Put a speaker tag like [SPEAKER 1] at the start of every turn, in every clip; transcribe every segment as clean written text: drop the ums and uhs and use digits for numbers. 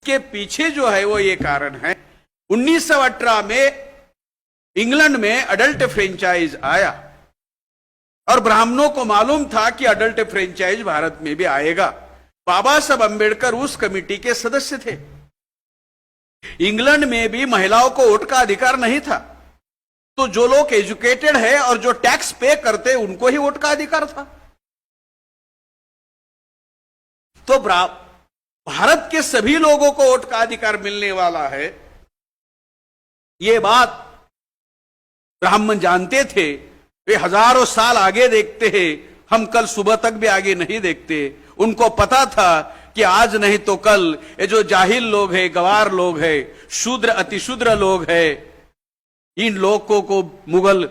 [SPEAKER 1] के पीछे जो है वो ये कारण है, 1918 में इंग्लैंड में अडल्ट फ्रेंचाइज आया और ब्राह्मणों को मालूम था कि अडल्ट फ्रेंचाइज भारत में भी आएगा। बाबा साहब अंबेडकर उस कमेटी के सदस्य थे। इंग्लैंड में भी महिलाओं को वोट का अधिकार नहीं था, तो जो लोग एजुकेटेड है और जो टैक्स पे करते उनको ही वोट का अधिकार था। तो भारत के सभी लोगों को वोट का अधिकार मिलने वाला है, ये बात ब्राह्मण जानते थे। वे हजारों साल आगे देखते हैं, हम कल सुबह तक भी आगे नहीं देखते। उनको पता था कि आज नहीं तो कल ये जो जाहिल लोग हैं, गवार लोग हैं, शूद्र अतिशूद्र लोग हैं, इन लोगों को मुगल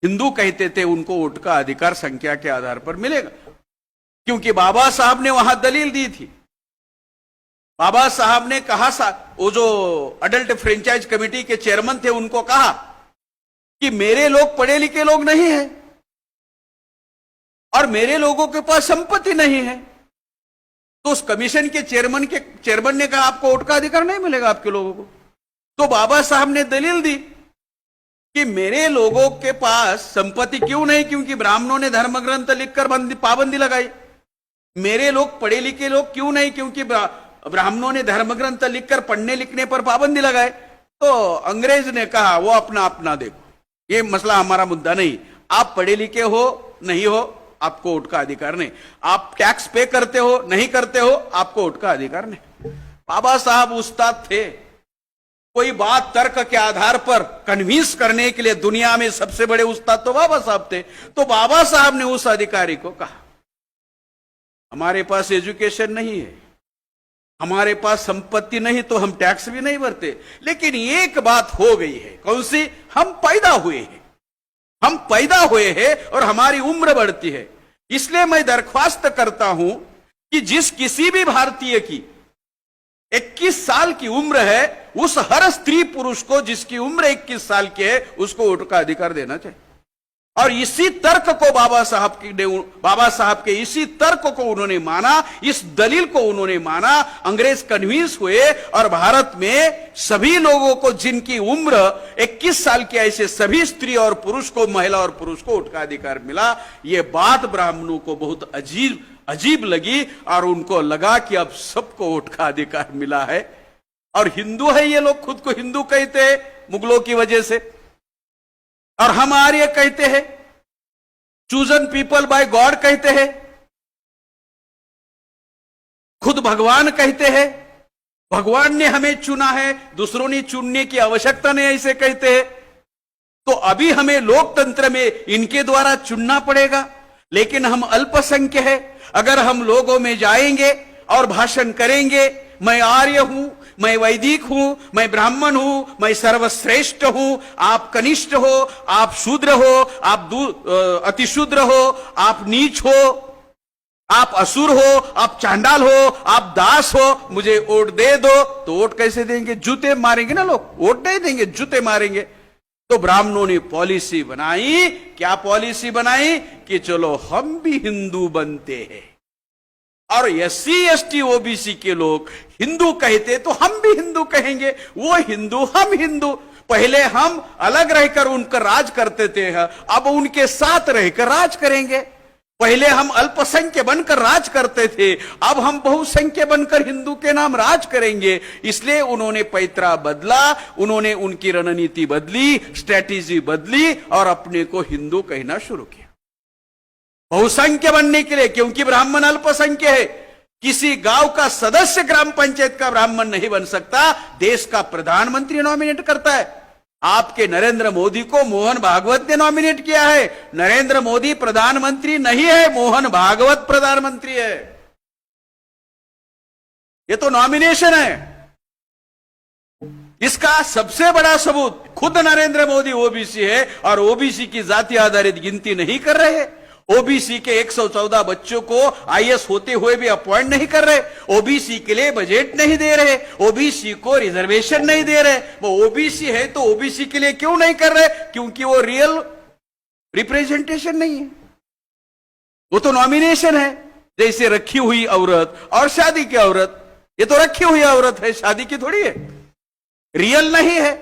[SPEAKER 1] हिंदू कहते थे, उनको वोट का अधिकार संख्या के आधार पर मिलेगा। क्योंकि बाबा साहब ने वहां दलील दी थी। बाबा साहब ने कहा, वो जो अडल्ट फ्रेंचाइज कमेटी के चेयरमैन थे, उनको कहा कि मेरे लोग पढ़े लिखे लोग नहीं है और मेरे लोगों के पास संपत्ति नहीं है। तो उस कमीशन के चेयरमैन ने कहा आपको वोट का अधिकार नहीं मिलेगा आपके लोगों को। तो बाबा साहब ने दलील दी कि मेरे लोगों के पास संपत्ति क्यों नहीं, क्योंकि ब्राह्मणों ने धर्म ग्रंथ लिखकर पाबंदी लगाई। मेरे लोग पढ़े लिखे लोग क्यों नहीं, क्योंकि ब्राह्मणों ने धर्म ग्रंथ लिखकर पढ़ने लिखने पर पाबंदी लगाए। तो अंग्रेज ने कहा वो अपना अपना देखो, ये मसला हमारा मुद्दा नहीं। आप पढ़े लिखे हो नहीं हो, आपको वोट का अधिकार नहीं। आप टैक्स पे करते हो नहीं करते हो, आपको वोट का अधिकार नहीं। बाबा साहब उस्ताद थे। कोई बात तर्क के आधार पर कन्विंस करने के लिए दुनिया में सबसे बड़े उस्ताद तो बाबा साहब थे। तो बाबा साहब ने उस अधिकारी को कहा हमारे पास एजुकेशन नहीं है, हमारे पास संपत्ति नहीं, तो हम टैक्स भी नहीं भरते, लेकिन एक बात हो गई है। कौन सी? हम पैदा हुए हैं और हमारी उम्र बढ़ती है। इसलिए मैं दरख्वास्त करता हूं कि जिस किसी भी भारतीय की 21 साल की उम्र है, उस हर स्त्री पुरुष को जिसकी उम्र 21 साल की है, उसको वोट का अधिकार देना चाहिए। और इसी तर्क को बाबा साहब के इसी तर्क को उन्होंने माना, इस दलील को उन्होंने माना। अंग्रेज कन्विंस हुए और भारत में सभी लोगों को जिनकी उम्र 21 साल की, ऐसे सभी स्त्री और पुरुष को, महिला और पुरुष को वोट का अधिकार मिला। यह बात ब्राह्मणों को बहुत अजीब लगी और उनको लगा कि अब सबको वोट का अधिकार मिला है। और हिंदू है ये लोग, खुद को हिंदू कहते हैं मुगलों की वजह से, और हम आर्य कहते हैं, चूजन पीपल बाय गॉड कहते हैं, खुद भगवान कहते हैं, भगवान ने हमें चुना है, दूसरों ने चुनने की आवश्यकता नहीं, ऐसे कहते हैं। तो अभी हमें लोकतंत्र में इनके द्वारा चुनना पड़ेगा, लेकिन हम अल्पसंख्य है। अगर हम लोगों में जाएंगे और भाषण करेंगे, मैं आर्य हूं, मैं वैदिक हूं, मैं ब्राह्मण हूं, मैं सर्वश्रेष्ठ हूं, आप कनिष्ठ हो, आप शूद्र हो, आप अतिशूद्र हो, आप नीच हो, आप असुर हो, आप चांडाल हो, आप दास हो, मुझे वोट दे दो। तो वोट कैसे देंगे? जूते मारेंगे ना लोग, वोट नहीं देंगे, जूते मारेंगे। तो ब्राह्मणों ने पॉलिसी बनाई। क्या पॉलिसी बनाई? कि चलो हम भी हिंदू बनते हैं, और SC ST OBC के लोग हिंदू कहते तो हम भी हिंदू कहेंगे, वो हिंदू हम हिंदू। पहले हम अलग रहकर उनका राज करते थे, अब उनके साथ रहकर राज करेंगे। पहले हम अल्पसंख्य बनकर राज करते थे, अब हम बहुसंख्य बनकर हिंदू के नाम राज करेंगे। इसलिए उन्होंने पैतरा बदला, उन्होंने उनकी रणनीति बदली, स्ट्रेटेजी बदली और अपने को हिंदू कहना शुरू किया बहुसंख्य बनने के लिए। क्योंकि ब्राह्मण अल्पसंख्य है, किसी गांव का सदस्य ग्राम पंचायत का ब्राह्मण नहीं बन सकता, देश का प्रधानमंत्री नॉमिनेट करता है। आपके नरेंद्र मोदी को मोहन भागवत ने नॉमिनेट किया है। नरेंद्र मोदी प्रधानमंत्री नहीं है, मोहन भागवत प्रधानमंत्री है। ये तो नॉमिनेशन है। इसका सबसे बड़ा सबूत खुद नरेंद्र मोदी ओबीसी है और ओबीसी की जाति आधारित गिनती नहीं कर रहे। ओबीसी के 114 बच्चों को आईएएस होते हुए भी अपॉइंट नहीं कर रहे, ओबीसी के लिए बजट नहीं दे रहे, ओबीसी को रिजर्वेशन नहीं दे रहे। वो ओबीसी है तो ओबीसी के लिए क्यों नहीं कर रहे? क्योंकि वो रियल रिप्रेजेंटेशन नहीं है, वो तो नॉमिनेशन है। जैसे रखी हुई औरत और शादी की औरत, ये तो रखी हुई औरत है, शादी की थोड़ी है, रियल नहीं है।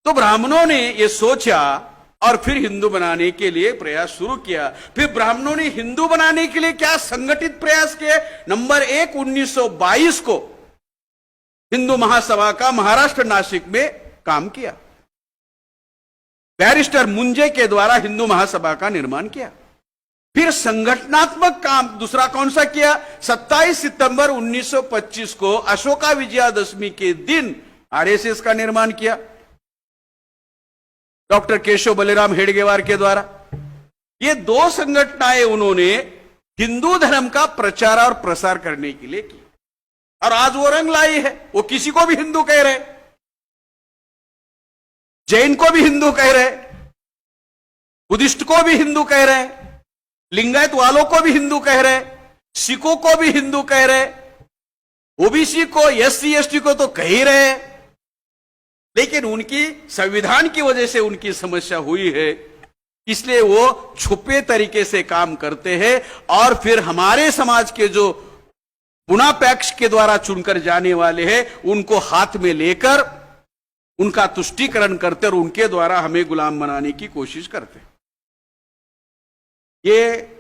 [SPEAKER 1] तो ब्राह्मणों ने ये सोचा और फिर हिंदू बनाने के लिए प्रयास शुरू किया। फिर ब्राह्मणों ने हिंदू बनाने के लिए क्या संगठित प्रयास किए। नंबर 1, 1922 को हिंदू महासभा का महाराष्ट्र नासिक में काम किया। बैरिस्टर मुंजे के द्वारा हिंदू महासभा का निर्माण किया। फिर संगठनात्मक काम दूसरा कौन सा किया। 27 सितंबर 1925 को अशोका विजयादशमी के दिन आरएसएस का निर्माण किया डॉक्टर केशव बलिराम हेडगेवार के द्वारा। ये 2 संगठनाएं उन्होंने हिंदू धर्म का प्रचार और प्रसार करने के लिए की और आज वो रंग लाई है। वो किसी को भी हिंदू कह रहे, जैन को भी हिंदू कह रहे, बुद्धिस्ट को भी हिंदू कह रहे, लिंगायत वालों को भी हिंदू कह रहे, सिखों को भी हिंदू कह रहे, ओबीसी को, एससी एसटी को तो कह ही रहे। लेकिन उनकी संविधान की वजह से उनकी समस्या हुई है, इसलिए वो छुपे तरीके से काम करते हैं और फिर हमारे समाज के जो पुनापैक्ष के द्वारा चुनकर जाने वाले हैं उनको हाथ में लेकर उनका तुष्टीकरण करते और उनके द्वारा हमें गुलाम बनाने की कोशिश करते। ये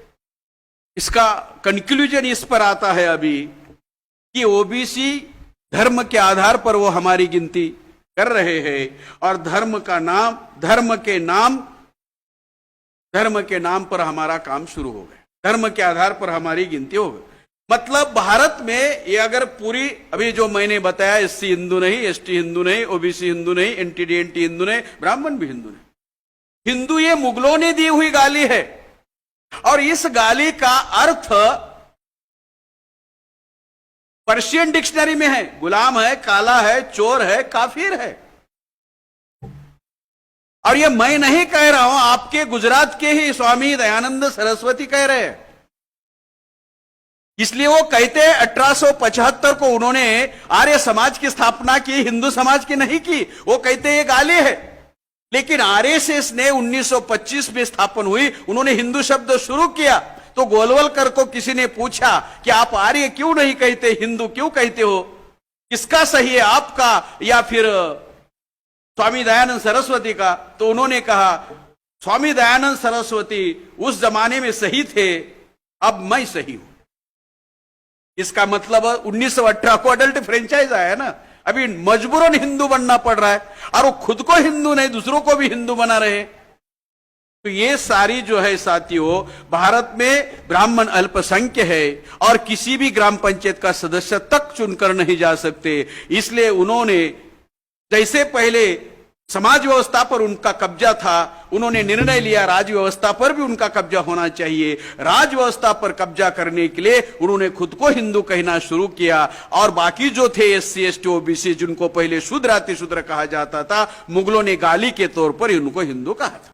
[SPEAKER 1] इसका कंक्लूजन इस पर आता है अभी कि ओबीसी धर्म के आधार पर वो हमारी गिनती कर रहे हैं और धर्म के नाम पर हमारा काम शुरू हो गया। धर्म के आधार पर हमारी गिनती हो गई। मतलब भारत में ये अगर पूरी अभी जो मैंने बताया, एससी हिंदू नहीं, एसटी हिंदू नहीं, ओबीसी हिंदू नहीं, एनटीडीएनटी हिंदू नहीं, ब्राह्मण भी हिंदू नहीं। हिंदू ये मुगलों ने दी हुई गाली है और इस गाली का अर्थ पर्शियन डिक्शनरी में है। गुलाम है, काला है, चोर है, काफिर है। और ये मैं नहीं कह रहा हूं, आपके गुजरात के ही स्वामी दयानंद सरस्वती कह रहे हैं। इसलिए वो कहते हैं 1875 को उन्होंने आर्य समाज की स्थापना की, हिंदू समाज की नहीं की। वो कहते हैं ये गाली है। लेकिन आरएसएस ने 1925 में स्थापन हुई, उन्होंने हिंदू शब्द शुरू किया। तो गोलवलकर को किसी ने पूछा कि आप आर्य क्यों नहीं कहते, हिंदू क्यों कहते हो, किसका सही है, आपका या फिर स्वामी दयानंद सरस्वती का? तो उन्होंने कहा स्वामी दयानंद सरस्वती उस जमाने में सही थे, अब मैं सही हूं। इसका मतलब 1918 को अडल्ट फ्रेंचाइज आया ना, अभी मजबूरन हिंदू बनना पड़ रहा है और वो खुद को हिंदू नहीं दूसरों को भी हिंदू बना रहे। तो ये सारी जो है साथियों, भारत में ब्राह्मण अल्पसंख्य है और किसी भी ग्राम पंचायत का सदस्य तक चुनकर नहीं जा सकते। इसलिए उन्होंने जैसे पहले समाज व्यवस्था पर उनका कब्जा था, उन्होंने निर्णय लिया राज व्यवस्था पर भी उनका कब्जा होना चाहिए। राज व्यवस्था पर कब्जा करने के लिए उन्होंने खुद को हिंदू कहना शुरू किया और बाकी जो थे एससी एसटी ओबीसी, जिनको पहले शूद्र अतिशूद्र कहा जाता था, मुगलों ने गाली के तौर पर उनको हिंदू कहा था।